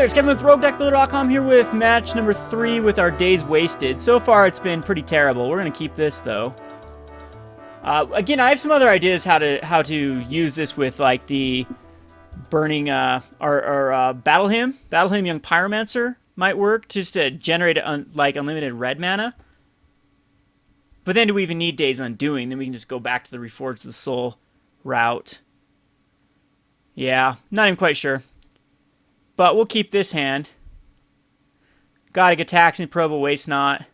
there, it's Kevin with RogueDeckBuilder.com here with match number 3 with our days wasted. So far, it's been pretty terrible. We're going to keep this, though. Again, I have some other ideas how to use this with, like, the burning, Battle Hymn. Battle Hymn Young Pyromancer might work, just to generate, like, unlimited red mana. But then do we even need Days Undoing? Then we can just go back to the Reforged the Soul route. Yeah, not even quite sure. But we'll keep this hand. Gotta get Taxing Probe, Waste Not. I'm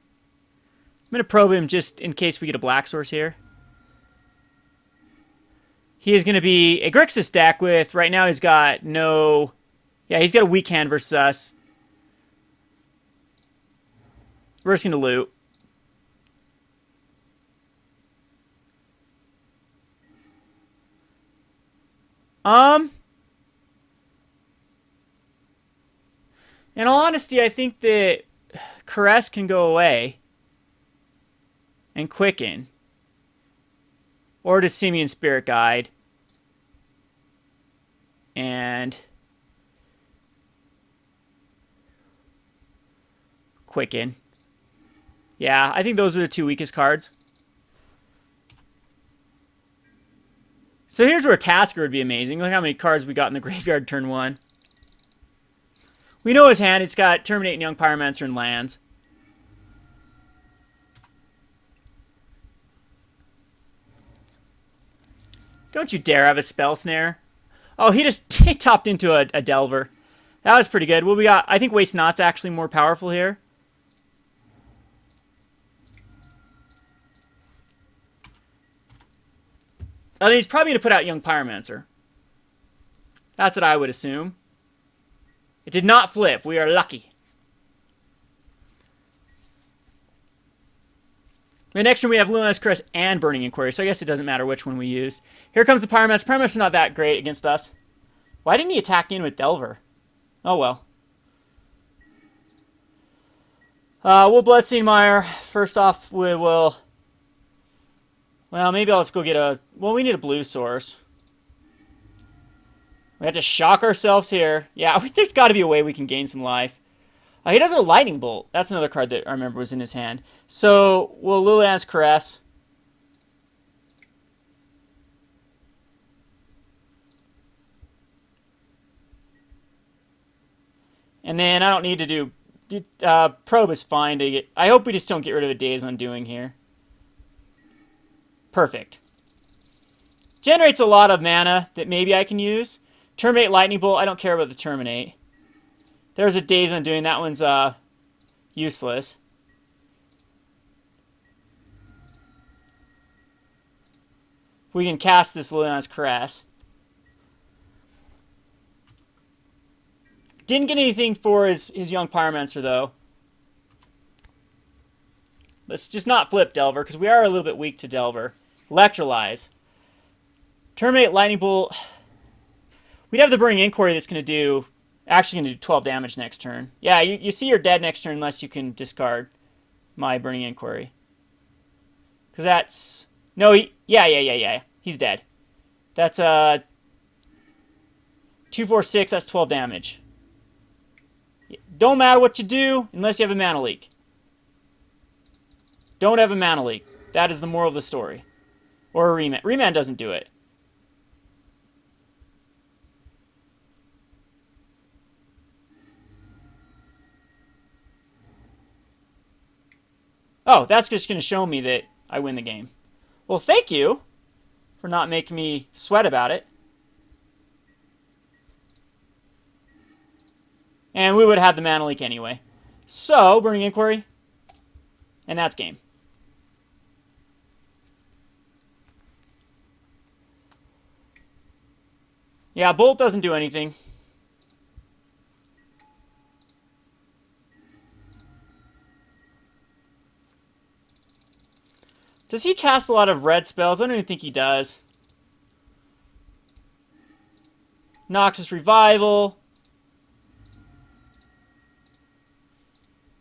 going to probe him just in case we get a black source here. He is going to be a Grixis deck with, right now he's got no... Yeah, he's got a weak hand versus us. We're just going to loot. In all honesty, I think that Caress can go away and Quicken. Or does Simian Spirit Guide. And Quicken. Yeah, I think those are the two weakest cards. So here's where Tasker would be amazing. Look how many cards we got in the graveyard turn 1. We know his hand. It's got Terminate and Young Pyromancer and lands. Don't you dare have a Spell Snare. Oh, he topped into a Delver. That was pretty good. Well, we got... I think Waste Not's actually more powerful here. I think he's probably going to put out Young Pyromancer. That's what I would assume. It did not flip. We are lucky. The next one we have Luminous Caress and Burning Inquiry, so I guess it doesn't matter which one we used. Here comes the Pyromancer. Pyromancer's not that great against us. Why didn't he attack in with Delver? Oh well. We'll Bloodstained Mire. First off, we will... Well, maybe I'll just go get a... Well, we need a blue source. We have to shock ourselves here. Yeah, there's got to be a way we can gain some life. He does have a Lightning Bolt. That's another card that I remember was in his hand. So, we'll Liliana's Caress. And then I don't need to do... Probe is fine to get... I hope we just don't get rid of a Days Undoing here. Perfect. Generates a lot of mana that maybe I can use. Terminate Lightning Bolt. I don't care about the Terminate. There's a Days Undoing. That one's useless. We can cast this Liliana's Caress. Didn't get anything for his Young Pyromancer, though. Let's just not flip Delver, because we are a little bit weak to Delver. Electrolyze. Terminate Lightning Bolt. We'd have the Burning Inquiry that's going to do... Actually going to do 12 damage next turn. Yeah, you see you're dead next turn unless you can discard my Burning Inquiry. Because that's... No, yeah. He's dead. That's 2, 4, 6. That's 12 damage. Don't matter what you do unless you have a mana leak. Don't have a mana leak. That is the moral of the story. Or a Remand. Remand doesn't do it. Oh, that's just going to show me that I win the game. Well, thank you for not making me sweat about it. And we would have had the mana leak anyway. So, Burning Inquiry. And that's game. Yeah, Bolt doesn't do anything. Does he cast a lot of red spells? I don't even think he does. Noxus Revival.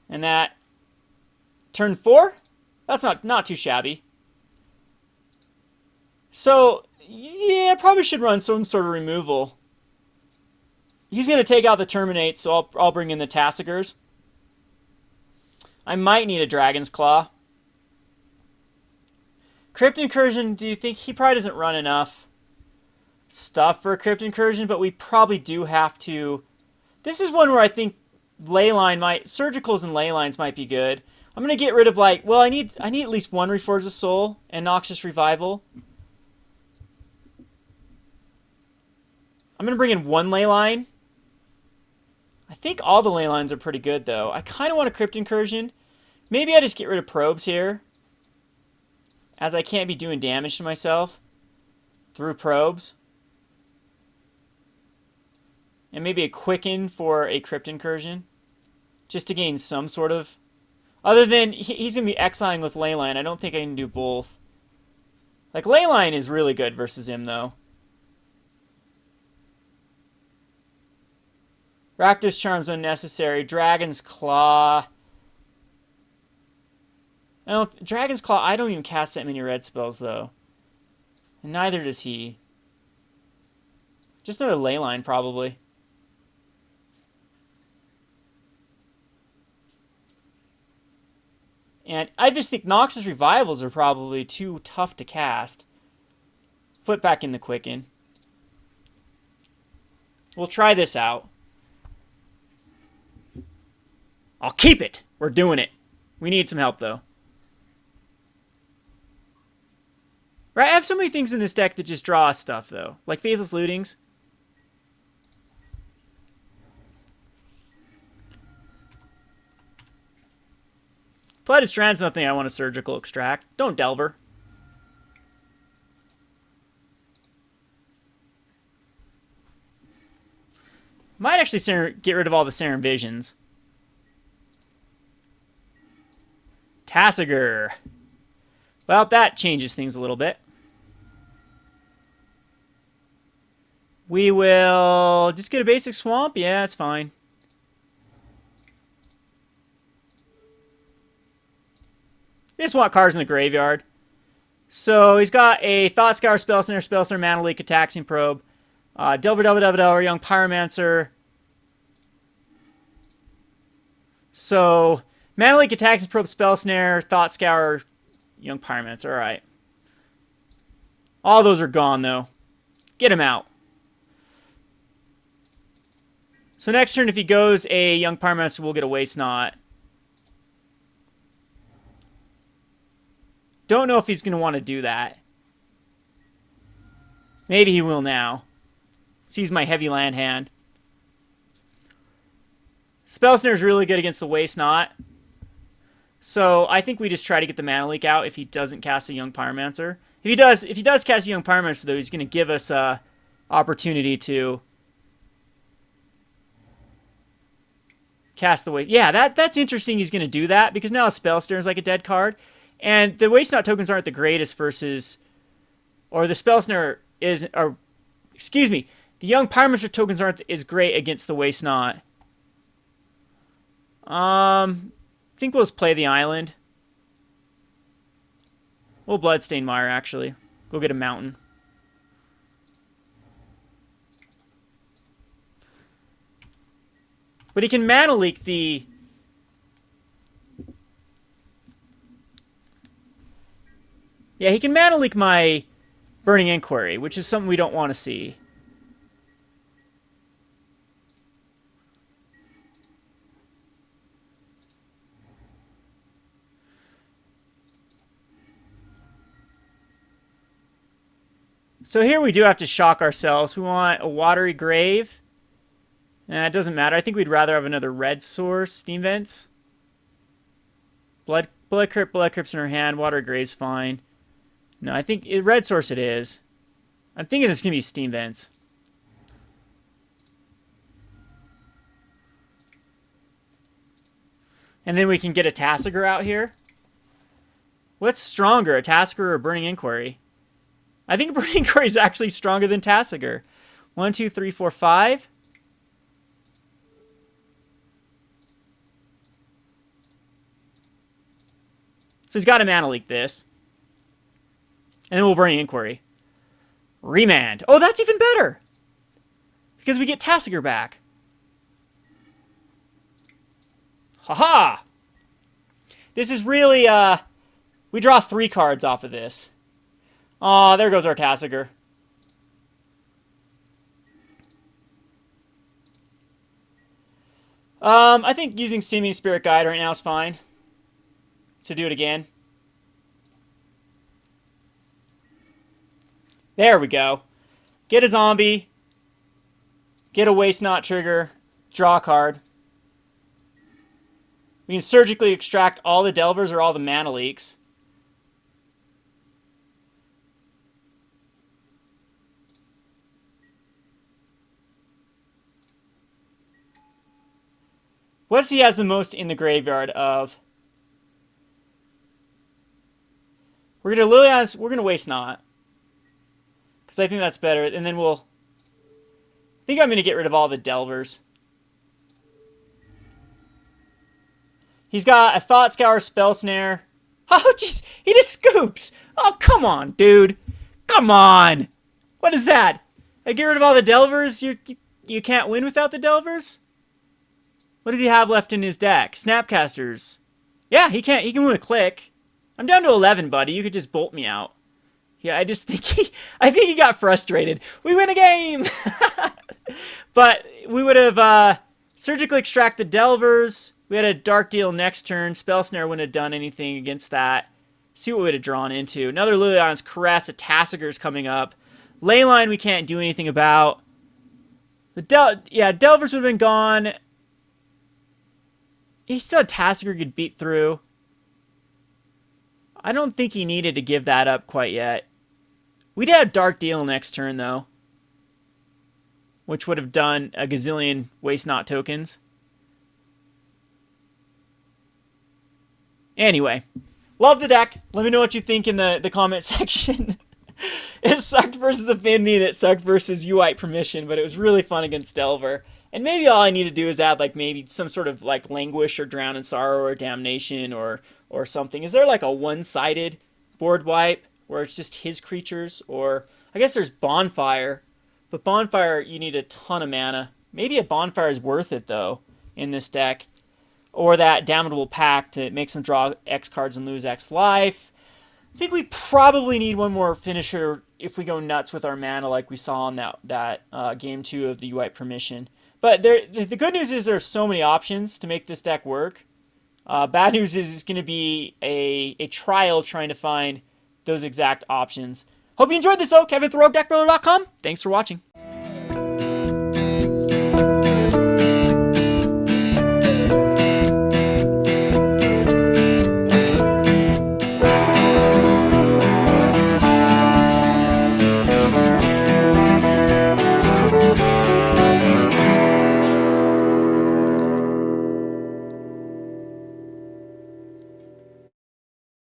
And that... Turn 4? That's not too shabby. So, yeah, probably should run some sort of removal. He's going to take out the Terminate, so I'll bring in the Tassigers. I might need a Dragon's Claw. Crypt Incursion, do you think he probably doesn't run enough stuff for a Crypt Incursion, but we probably do have to. This is one where I think Leyline Surgicals and Leylines might be good. I'm going to get rid of well, I need at least one Reforge the Soul and Noxious Revival. I'm going to bring in one Leyline. I think all the Leylines are pretty good, though. I kind of want a Crypt Incursion. Maybe I just get rid of Probes here, as I can't be doing damage to myself through Probes. And maybe a Quicken for a Crypt Incursion, just to gain some sort of. Other than he's going to be exiling with Leyline, I don't think I can do both. Leyline is really good versus him, though. Rakdos Charm's unnecessary. Dragon's Claw. Dragon's Claw, I don't even cast that many red spells, though. And neither does he. Just another Leyline, probably. And I just think Noxus Revivals are probably too tough to cast. Put back in the Quicken. We'll try this out. I'll keep it! We're doing it. We need some help, though. Right, I have so many things in this deck that just draw us stuff, though. Like Faithless Lootings. Flooded Strand's nothing I want to Surgical Extract. Don't Delver. Might actually get rid of all the Serum Visions. Tassiger. Well, that changes things a little bit. We will just get a basic Swamp. Yeah, it's fine. They just want cards in the graveyard. So he's got a Thought Scour, Spell Snare, Mana Leak, Taxing Probe, Delver, Young Pyromancer. So Mana Leak, Taxing Probe, Spell Snare, Thought Scour, Young Pyromancer. All right. All those are gone, though. Get him out. So next turn, if he goes a Young Pyromancer, we'll get a Waste Not. Don't know if he's going to want to do that. Maybe he will now. Sees my heavy land hand. Spell Snare is really good against the Waste Not. So I think we just try to get the Mana Leak out if he doesn't cast a Young Pyromancer. If he does cast a Young Pyromancer, though, he's going to give us a opportunity to cast the Waste. Yeah, that's interesting. He's going to do that because now Spell Snare is like a dead card. And the Waste Not tokens aren't the greatest versus, or the Spell Snare is, or excuse me, the Young Pyromancer tokens aren't as great against the Waste Not. I think we'll just play the island. We'll Bloodstain Mire, actually. Go get a mountain. But he can Mana Leak the... Yeah, he can Mana Leak my Burning Inquiry, which is something we don't want to see. So here we do have to shock ourselves. We want a Watery Grave. It doesn't matter. I think we'd rather have another red source. Steam Vents. Blood Crypts in our hand. Watery Grave's fine. No, I think red source it is. I'm thinking this can be Steam Vents. And then we can get a Tassiger out here. What's stronger, a Tassiger or a Burning Inquiry? I think Burning Inquiry is actually stronger than Tassiger. 1, 2, 3, 4, 5. So he's got to Mana Leak this. And then we'll Burning Inquiry. Remand. Oh, that's even better! Because we get Tassiger back. Haha! This is really, we draw 3 cards off of this. Aw, there goes our Tassiger. I think using Simian Spirit Guide right now is fine. To do it again. There we go. Get a zombie. Get a Waste Not trigger. Draw a card. We can surgically extract all the Delvers or all the mana leaks. What does he has the most in the graveyard of? We're gonna Liliana's. We're gonna Waste Not, because I think that's better. And then we'll. I think I'm gonna get rid of all the Delvers. He's got a Thought Scour, Spell Snare. Oh jeez, he just scoops. Oh come on, dude. Come on. What is that? I get rid of all the Delvers. You can't win without the Delvers. What does he have left in his deck? Snapcasters. Yeah, he can win a click. I'm down to 11, buddy. You could just bolt me out. Yeah, I think he got frustrated. We win a game. But we would have surgically extracted Delvers. We had a Dark Deal next turn. Spell Snare wouldn't have done anything against that. See what we would have drawn into. Another Liliana's Caress. A Tassiger's coming up. Leyline we can't do anything about. Delvers would have been gone. He still had Tassiger could beat through. I don't think he needed to give that up quite yet. We'd have Dark Deal next turn, though. Which would have done a gazillion Waste Not tokens. Anyway. Love the deck. Let me know what you think in the comment section. It sucked versus Affinity and it sucked versus UI Permission, but it was really fun against Delver. And maybe all I need to do is add like maybe some sort of like Languish or Drown in Sorrow or Damnation or something. Is there like a one-sided board wipe where it's just his creatures? Or I guess there's Bonfire. But Bonfire, you need a ton of mana. Maybe a Bonfire is worth it though in this deck. Or that Damnable Pact to make them draw X cards and lose X life. I think we probably need one more finisher if we go nuts with our mana like we saw on that game 2 of the UI Permission. But the good news is there's so many options to make this deck work. Bad news is it's going to be a trial trying to find those exact options. Hope you enjoyed this, though. KevinTheRogueDeckBuilder.com. Thanks for watching.